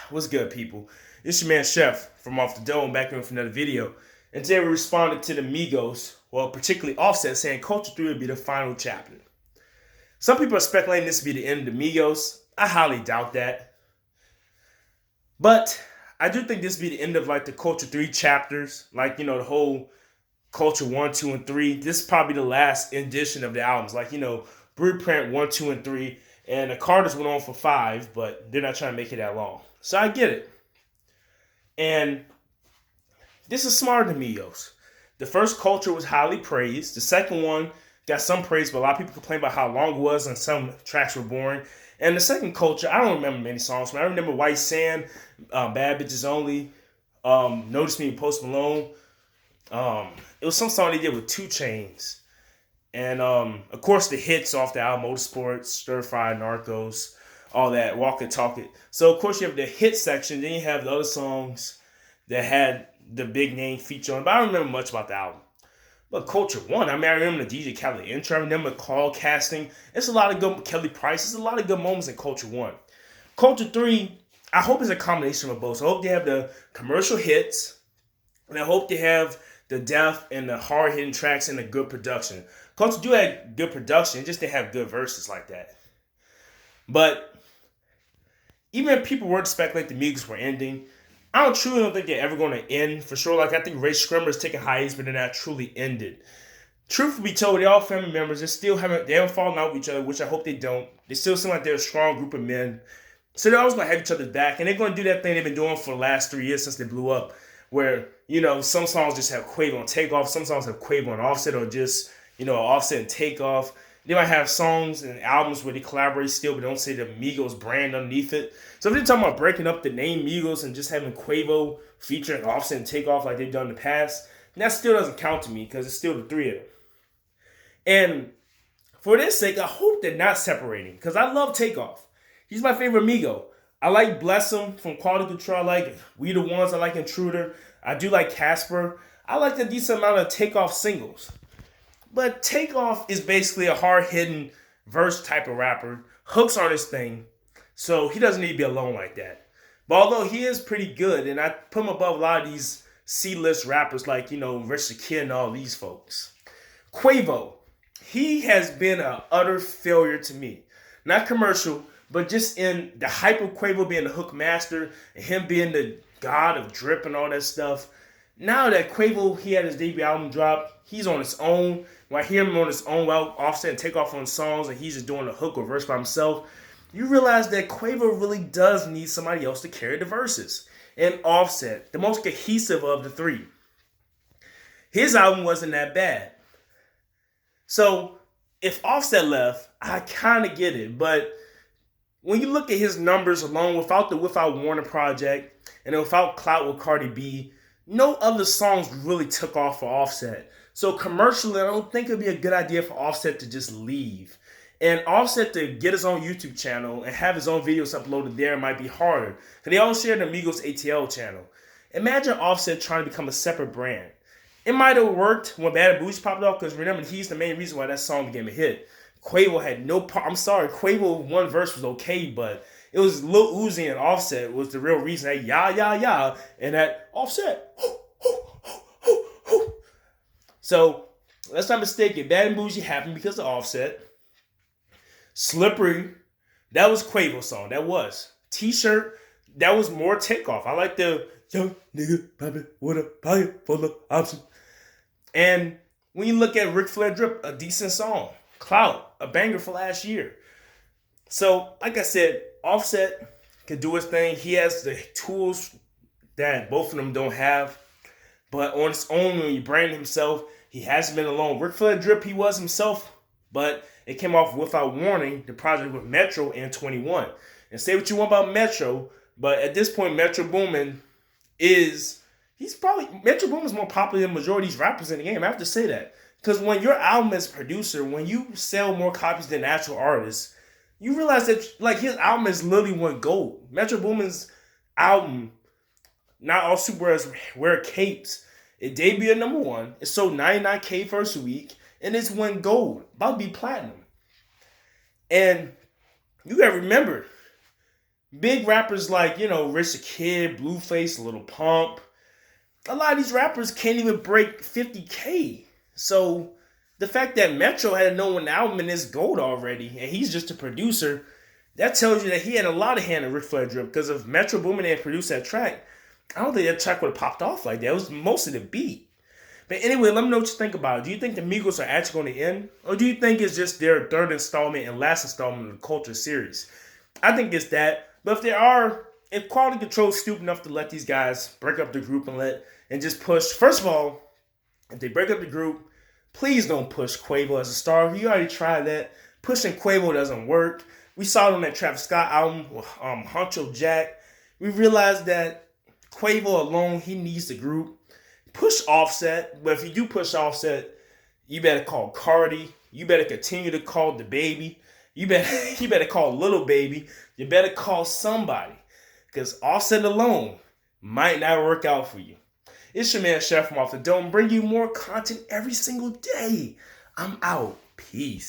What's good, people? It's your man Chef from Off the Dome back in with another video. And today we responded to the Migos, well, particularly Offset, saying Culture 3 would be the final chapter. Some people are speculating this would be the end of the Migos. I highly doubt that. But I do think this would be the end of like the Culture 3 chapters, like, the whole Culture 1, 2, and 3. This is probably the last edition of the albums. Like, Blueprint 1, 2, and 3. And the Carters went on for 5, but they're not trying to make it that long. So I get it. And this is smarter than Migos. The first Culture was highly praised. The second one got some praise, but a lot of people complained about how long it was and some tracks were boring. And the second Culture, I don't remember many songs. I remember White Sand, Bad Bitches Only, Notice Me, Post Malone. It was some song they did with 2 Chainz. And of course the hits off the album, Motorsports, Stir Fry, Narcos, all that, Walk It, Talk It. So of course you have the hit section, then you have the other songs that had the big name feature on it. But I don't remember much about the album. But Culture 1, I remember the DJ Khaled intro, I remember call casting. It's a lot of good, Kelly Price, there's a lot of good moments in Culture 1. Culture 3, I hope it's a combination of both. So I hope they have the commercial hits, and I hope they have the depth and the hard-hitting tracks and the good production. Culture do have good production, just they have good verses like that. But even if people were to speculate the Migos were ending, I truly don't think they're ever going to end. For sure, like I think Ray Scrimmer is taking hiatus, but they're not truly ended. Truth be told, they're all family members. They haven't fallen out with each other, which I hope they don't. They still seem like they're a strong group of men. So they're always going to have each other's back, and they're going to do that thing they've been doing for the last 3 years since they blew up, where, some songs just have Quavo and Takeoff, some songs have Quavo and Offset, or just, Offset and Takeoff. They might have songs and albums where they collaborate still, but don't say the Migos brand underneath it. So if they're talking about breaking up the name Migos and just having Quavo featuring Offset and Takeoff like they've done in the past, that still doesn't count to me because it's still the 3 of them. And for this sake, I hope they're not separating because I love Takeoff. He's my favorite Migo. I like Bless Him from Quality Control. I like We the Ones. I like Intruder. I do like Casper. I like the decent amount of Takeoff singles. But Takeoff is basically a hard-hitting verse type of rapper. Hooks aren't his thing, so he doesn't need to be alone like that. But although he is pretty good, and I put him above a lot of these C-list rappers like, Rich the Kid and all these folks. Quavo, he has been an utter failure to me. Not commercial, but just in the hype of Quavo being the hook master and him being the god of drip and all that stuff. Now that Quavo, he had his debut album drop, he's on his own. When I hear him on his own, Offset and Takeoff on songs, and he's just doing a hook or verse by himself, you realize that Quavo really does need somebody else to carry the verses. And Offset, the most cohesive of the 3. His album wasn't that bad. So, if Offset left, I kind of get it, but when you look at his numbers alone, without the Without Warning project, and without Clout with Cardi B, no other songs really took off for Offset. So commercially, I don't think it'd be a good idea for Offset to just leave. And Offset to get his own YouTube channel and have his own videos uploaded there might be harder. Because they all share the Migos ATL channel. Imagine Offset trying to become a separate brand. It might have worked when Bad and Bougie popped off, because remember, he's the main reason why that song became a hit. Quavo had no part. I'm sorry, Quavo one verse was okay, but it was Lil Uzi and Offset was the real reason. That yah, and that Offset. So, let's not mistake it. Bad and Bougie happened because of Offset. Slippery, that was Quavo's song. That was. T-Shirt, that was more Takeoff. I like the young nigga poppin' with a pocket full of options. And when you look at Ric Flair Drip, a decent song. Clout, a banger for last year. So, like I said, Offset can do his thing. He has the tools that both of them don't have. But on his own, when he branded himself, he hasn't been alone. Ric Flair Drip, he was himself, but it came off Without Warning, the project with Metro and 21. And say what you want about Metro, but at this point, Metro Boomin Metro Boomin's more popular than the majority of these rappers in the game. I have to say that. Because when your album as a producer, when you sell more copies than actual artists, you realize that like his album is literally went gold. Metro Boomin's album, Not All Superheroes Wear Capes, it debuted at number 1. It sold 99K first week, and it's went gold, about to be platinum. And you gotta remember, Big rappers like, Rich the Kid, Blueface, Little Pump, a lot of these rappers can't even break 50K. So the fact that Metro had a known album in his gold already, and he's just a producer, that tells you that he had a lot of hand in Ric Flair drip. Because if Metro Boomin had produced that track, I don't think that track would have popped off like that. It was mostly the beat. But anyway, let me know what you think about it. Do you think the Migos are actually going to end? Or do you think it's just their third installment and last installment of the Culture series? I think it's that. But if Quality Control is stupid enough to let these guys break up the group and just push, first of all, if they break up the group, please don't push Quavo as a star. He already tried that. Pushing Quavo doesn't work. We saw it on that Travis Scott album with Huncho Jack. We realized that Quavo alone, he needs the group. Push Offset, but if you do push Offset, you better call Cardi. You better continue to call the baby. You better call Little Baby. You better call somebody. Because Offset alone might not work out for you. It's your man Chef from Off the Dome, bring you more content every single day. I'm out. Peace.